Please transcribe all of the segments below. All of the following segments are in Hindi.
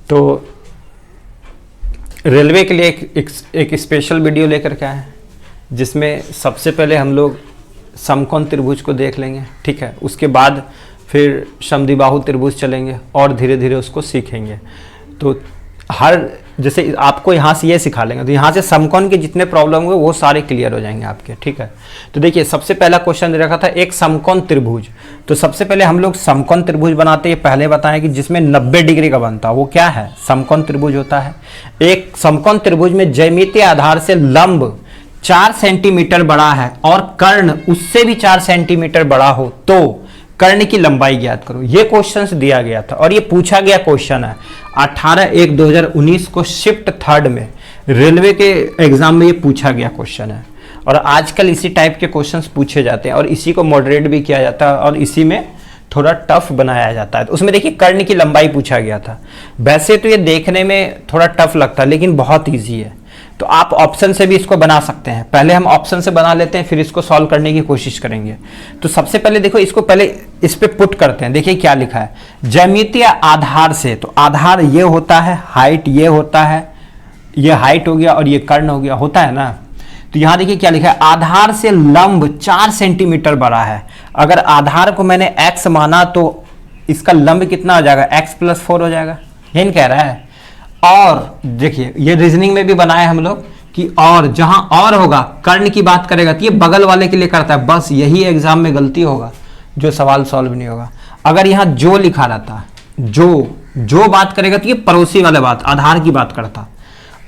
तो रेलवे के लिए एक स्पेशल वीडियो लेकर के आए हैं, जिसमें सबसे पहले हम लोग समकोण त्रिभुज को देख लेंगे, ठीक है। उसके बाद फिर समद्विबाहु त्रिभुज चलेंगे और धीरे धीरे उसको सीखेंगे। तो हर जैसे आपको यहाँ से ये सिखा लेंगे, तो यहाँ से समकोण के जितने प्रॉब्लम हुए वो सारे क्लियर हो जाएंगे आपके, ठीक है। तो देखिए सबसे पहला क्वेश्चन दे रखा था एक समकोण त्रिभुज। तो सबसे पहले हम लोग समकोण त्रिभुज बनाते हैं, पहले बताएं कि जिसमें 90 डिग्री का बनता है वो क्या है, समकोण त्रिभुज होता है। एक समकोण त्रिभुज में ज्यामितीय आधार से लंब 4 सेंटीमीटर बड़ा है और कर्ण उससे भी 4 सेंटीमीटर बड़ा हो तो कर्ण की लंबाई ज्ञात करो। ये क्वेश्चन दिया गया था और ये पूछा गया क्वेश्चन है 18/1/2019 को शिफ्ट 3 में रेलवे के एग्जाम में ये पूछा गया क्वेश्चन है। और आजकल इसी टाइप के क्वेश्चंस पूछे जाते हैं और इसी को मॉडरेट भी किया जाता है और इसी में थोड़ा टफ बनाया जाता है। तो उसमें देखिए कर्ण की लंबाई पूछा गया था। वैसे तो ये देखने में थोड़ा टफ लगता है लेकिन बहुत ईजी है। तो आप ऑप्शन से भी इसको बना सकते हैं। पहले हम ऑप्शन से बना लेते हैं, फिर इसको सॉल्व करने की कोशिश करेंगे। तो सबसे पहले देखो इसको पहले इस पे पुट करते हैं। देखिए क्या लिखा है, ज्यामितीय आधार से, तो आधार ये होता है, हाइट ये होता है, ये हाइट हो गया और ये कर्ण हो गया, होता है ना। तो यहाँ देखिए क्या लिखा है, आधार से लंब 4 सेंटीमीटर बड़ा है। अगर आधार को मैंने x माना तो इसका लंब कितना हो जाएगा, x+4 हो जाएगा, यही कह रहा है। और देखिए ये रीजनिंग में भी बनाए हम लोग कि और जहां और होगा कर्ण की बात करेगा तो ये बगल वाले के लिए करता है, बस यही एग्जाम में गलती होगा जो सवाल सॉल्व नहीं होगा। अगर यहाँ जो लिखा रहता, जो बात करेगा तो ये पड़ोसी वाले बात, आधार की बात करता।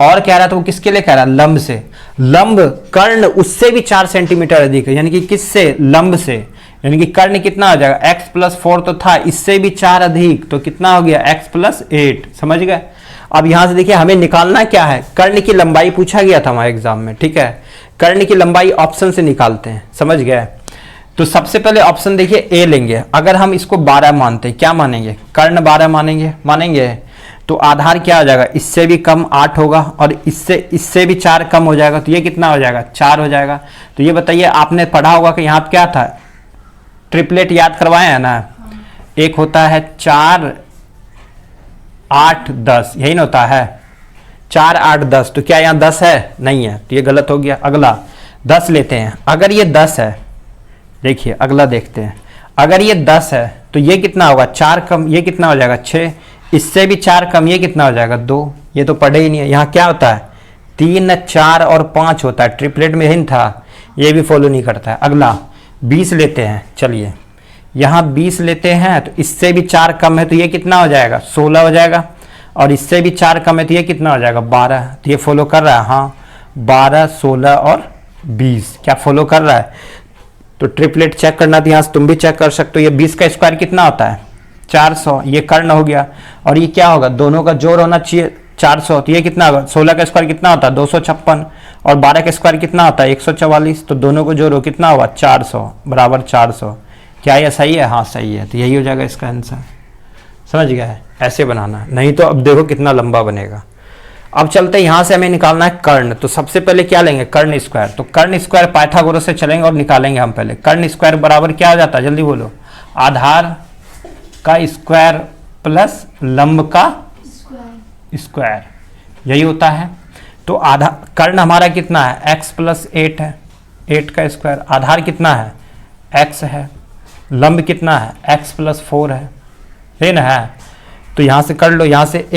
और कह रहा था वो किसके लिए कह रहा है, लंब से। लंब कर्ण उससे भी 4 सेंटीमीटर अधिक है, यानी कि किससे, लंब से। यानी कि कर्ण कितना हो जाएगा, x+4 तो था, इससे भी 4 अधिक, तो कितना हो गया x+8। समझ गए। अब यहां से देखिए हमें निकालना क्या है, कर्ण की लंबाई पूछा गया था हमारे एग्जाम में, ठीक है। कर्ण की लंबाई ऑप्शन से निकालते हैं, समझ गए। तो सबसे पहले ऑप्शन देखिए ए लेंगे। अगर हम इसको 12 मानते हैं, क्या मानेंगे, कर्ण 12 मानेंगे तो आधार क्या हो जाएगा, इससे भी कम 8 होगा और इससे भी 4 कम हो जाएगा, तो ये कितना हो जाएगा, 4 हो जाएगा। तो ये बताइए आपने पढ़ा होगा कि यहाँ क्या था, ट्रिपलेट याद करवाए हैं ना। एक होता है 4 8 10, यही ना होता है, 4 8 10। तो क्या यहाँ 10 है, नहीं है, तो ये गलत हो गया। अगला 10 लेते हैं। अगर ये 10 है, देखिए अगला देखते हैं, अगर ये 10 है तो ये कितना होगा, 4 कम, ये कितना हो जाएगा 6, इससे भी 4 कम, ये कितना हो जाएगा 2। ये तो पढ़े ही नहीं है। यहाँ क्या होता है 3 4 और 5 होता है, ट्रिपलेट में ही था, ये भी फॉलो नहीं करता है। अगला 20 लेते हैं, चलिए यहाँ 20 लेते हैं तो इससे भी 4 कम है, तो ये कितना हो जाएगा 16 हो जाएगा, और इससे भी 4 कम है तो ये कितना हो जाएगा 12। तो ये फॉलो कर रहा है, हाँ 12 16 और 20 क्या फॉलो कर रहा है। तो ट्रिपलेट चेक करना तो यहाँ से तुम भी चेक कर सकते हो। ये 20 का स्क्वायर कितना होता है 400, ये कर्ण हो गया, और ये क्या होगा, दोनों का जोड़ होना चाहिए 400, तो ये कितना होगा, 16 का स्क्वायर कितना होता है 256 और 12 का स्क्वायर कितना होता है 144, तो दोनों को जोड़ो कितना होगा 400 बराबर 400। क्या ये सही है, हाँ सही है, तो यही हो जाएगा इसका आंसर। समझ गया है, ऐसे बनाना, नहीं तो अब देखो कितना लंबा बनेगा। अब चलते यहाँ से हमें निकालना है कर्ण। तो सबसे पहले क्या लेंगे, कर्ण स्क्वायर। तो कर्ण स्क्वायर पाइथागोरस से चलेंगे और निकालेंगे हम पहले। कर्ण स्क्वायर बराबर क्या हो जाता है, जल्दी बोलो, आधार का स्क्वायर प्लस लंब का स्क्वायर, यही होता है। तो आधा कर्ण हमारा कितना है x+8 है, 8 का स्क्वायर, आधार कितना है x है, लंब कितना है x+4 है ना है। तो यहां से कर लो, यहां से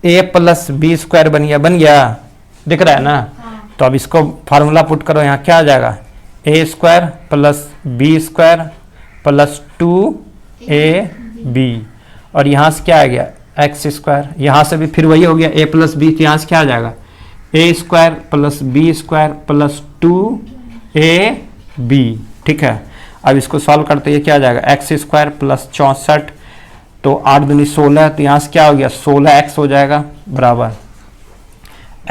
a+b² बन गया, दिख रहा है ना। हाँ। तो अब इसको फार्मूला पुट करो, यहाँ क्या आ जाएगा a² + b² + 2ab, और यहाँ से क्या आ गया x², यहाँ से भी फिर वही हो गया a+b, तो यहाँ से क्या आ जाएगा a² + b² + 2ab, ठीक है। अब इसको सॉल्व करते हैं, क्या आ जाएगा x² + 64, तो 8 दूनी 16, तो यहाँ से क्या हो गया 16x हो जाएगा बराबर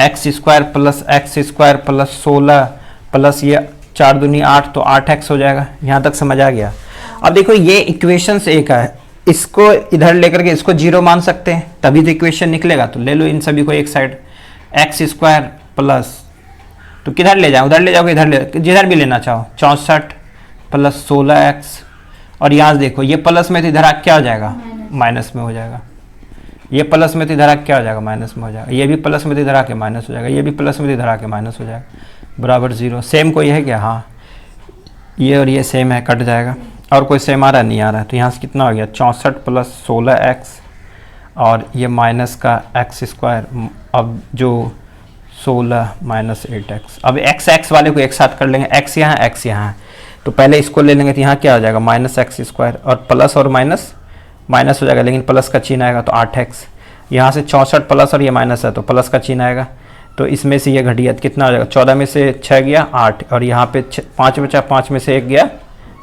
x² + x² + 16 प्लस ये 4 दूनी 8, तो 8x हो जाएगा। यहाँ तक समझ आ गया। अब देखो ये इक्वेशन से एक है, इसको इधर लेकर के इसको 0 मान सकते हैं, तभी तो इक्वेशन निकलेगा। तो ले लो इन सभी को एक साइड, x² प्लस, तो किधर ले जाओ, उधर ले जाओगे, इधर ले, जिधर भी लेना चाहो, 64 + 16x, और यहाँ से देखो ये प्लस में तो इधर क्या हो जाएगा माइनस में हो जाएगा, ये प्लस में तो इधर आके क्या हो जाएगा, माइनस में हो जाएगा, ये भी प्लस में तो इधर आके माइनस हो जाएगा, ये भी प्लस में तो इधर आके माइनस हो जाएगा, बराबर 0। सेम कोई है क्या, हाँ ये और ये सेम है, कट जाएगा। और कोई सेम आ रहा है, नहीं आ रहा है, तो यहाँ से कितना हो गया 64 + 16x और ये माइनस का x², अब जो 16 - 8x। अब x वाले को एक साथ कर लेंगे, x यहाँ है, तो पहले इसको ले लेंगे, तो यहाँ क्या हो जाएगा -x² और प्लस और माइनस माइनस हो जाएगा, लेकिन प्लस का चिन्ह आएगा तो 8x। यहाँ से 64 प्लस और ये माइनस है तो प्लस का चिन्ह आएगा, तो इसमें से ये घटिया कितना हो जाएगा, 14 में से 6 गया 8 और यहाँ पे 5 बचा, 5 में से 1 गया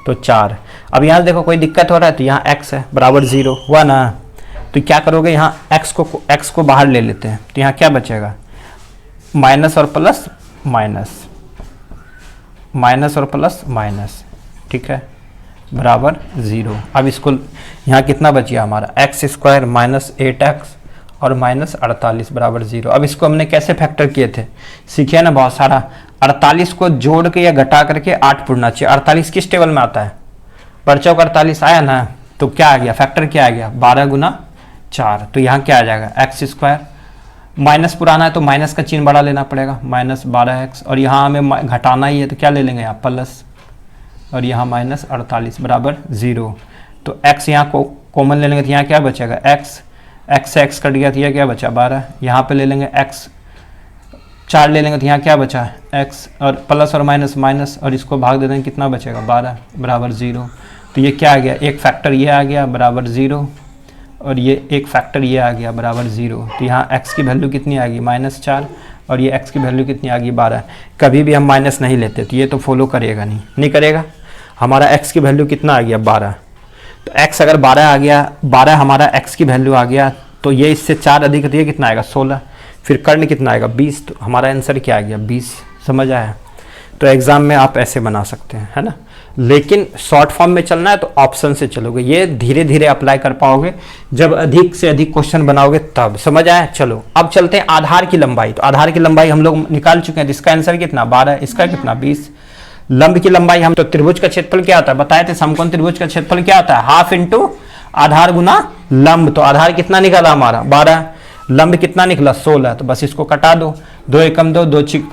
तो 4। अब यहाँ देखो कोई दिक्कत हो रहा है, तो यहाँ x है बराबर 0 हुआ ना, तो क्या करोगे यहाँ x को बाहर ले लेते हैं, तो यहाँ क्या बचेगा माइनस और प्लस माइनस और प्लस माइनस, ठीक है, बराबर 0। अब इसको यहाँ कितना बचिया हमारा x² - 8x और -48 बराबर 0। अब इसको हमने कैसे फैक्टर किए थे, सीखे ना बहुत सारा। 48 को जोड़ के या घटा करके 8 पुरना चाहिए। 48 किस टेबल में आता है, परचौ का 48 आया ना, तो क्या आ गया फैक्टर, क्या आ गया 12 × 4, तो यहाँ क्या आ जाएगा x², माइनस पुराना है तो माइनस का चिन्ह बड़ा लेना पड़ेगा, -12x और यहाँ हमें घटाना ही है तो क्या ले लेंगे यहाँ प्लस और यहाँ -48 बराबर 0। तो x यहाँ को कॉमन ले लेंगे तो यहाँ क्या बचेगा x से x कट गया तो यह क्या बचा 12, यहाँ पे ले लेंगे x 4 ले लेंगे तो यहाँ क्या बचा x और प्लस और माइनस और इसको भाग दे देंगे कितना बचेगा 12 बराबर 0। तो ये क्या आ गया, एक फैक्टर ये आ गया बराबर 0 और ये एक फैक्टर ये आ गया बराबर 0। तो यहाँ x की वैल्यू कितनी आ गई -4 और ये x की वैल्यू कितनी आ गई 12। कभी भी हम माइनस नहीं लेते तो ये तो फॉलो करेगा नहीं करेगा। हमारा x की वैल्यू कितना आ गया 12, तो x अगर 12 आ गया, 12 हमारा x की वैल्यू आ गया, तो ये इससे 4 अधिक तो ये कितना आएगा 16, फिर कर्ण कितना आएगा 20, तो हमारा आंसर क्या आ गया 20। समझ आया। तो एग्जाम में आप ऐसे बना सकते हैं, है ना, लेकिन शॉर्ट फॉर्म में चलना है तो ऑप्शन से चलोगे, ये धीरे धीरे अप्लाई कर पाओगे जब अधिक से अधिक क्वेश्चन बनाओगे तब। समझ आया। चलो अब चलते हैं आधार की लंबाई। तो आधार की लंबाई हम लोग निकाल चुके हैं, तो इसका आंसर कितना 12, इसका कितना 20। लंब की लंबाई हम तो त्रिभुज का क्षेत्रफल क्या होता है बताए थे, समकोण त्रिभुज का क्षेत्रफल क्या होता है हाफ इंटू आधार गुना लंब। तो आधार कितना निकला हमारा 12, लंब कितना निकला 16, तो बस इसको कटा दो, 2 एकम 2, 2 छिक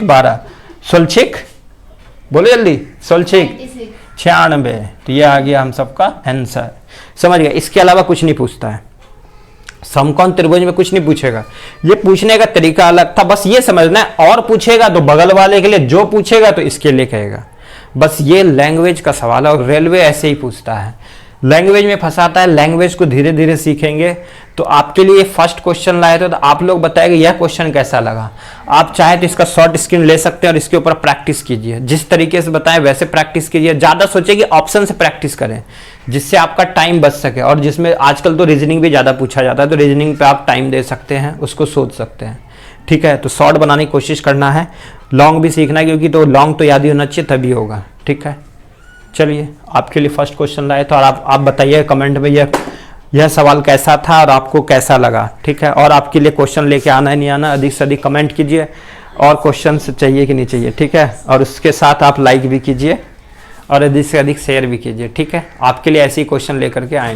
12, 16 बोलो जल्दी 16 96। तो ये आ गया हम सबका आंसर। समझ गए। इसके अलावा कुछ नहीं पूछता है, समकोण त्रिभुज में कुछ नहीं पूछेगा, ये पूछने का तरीका अलग था, बस ये समझना है। और पूछेगा तो बगल वाले के लिए, जो पूछेगा तो इसके लिए कहेगा। बस ये लैंग्वेज का सवाल है और रेलवे ऐसे ही पूछता है, लैंग्वेज में फंसाता है। लैंग्वेज को धीरे धीरे सीखेंगे तो आपके लिए फर्स्ट क्वेश्चन लाए थे, तो आप लोग बताएंगे यह क्वेश्चन कैसा लगा। आप चाहे तो इसका शॉर्ट स्क्रीन ले सकते हैं और इसके ऊपर प्रैक्टिस कीजिए, जिस तरीके से बताएं वैसे प्रैक्टिस कीजिए। ज़्यादा सोचिए कि ऑप्शन से प्रैक्टिस करें जिससे आपका टाइम बच सके। और जिसमें आजकल तो रीजनिंग भी ज़्यादा पूछा जाता है, तो रीजनिंग पे आप टाइम दे सकते हैं, उसको सोच सकते हैं। ठीक है, तो शॉर्ट बनाने की कोशिश करना है, लॉन्ग भी सीखना है, क्योंकि तो लॉन्ग तो याद ही होना चाहिए तभी होगा। ठीक है, चलिए आपके लिए फर्स्ट क्वेश्चन लाए, तो और आप बताइए कमेंट में यह सवाल कैसा था और आपको कैसा लगा। ठीक है, और आपके लिए क्वेश्चन लेके आना है नहीं आना, अधिक से अधिक कमेंट कीजिए और क्वेश्चन चाहिए कि नहीं चाहिए। ठीक है, और उसके साथ आप लाइक भी कीजिए और अधिक से अधिक शेयर भी कीजिए। ठीक है, आपके लिए ऐसे ही क्वेश्चन लेकर के आएंगे।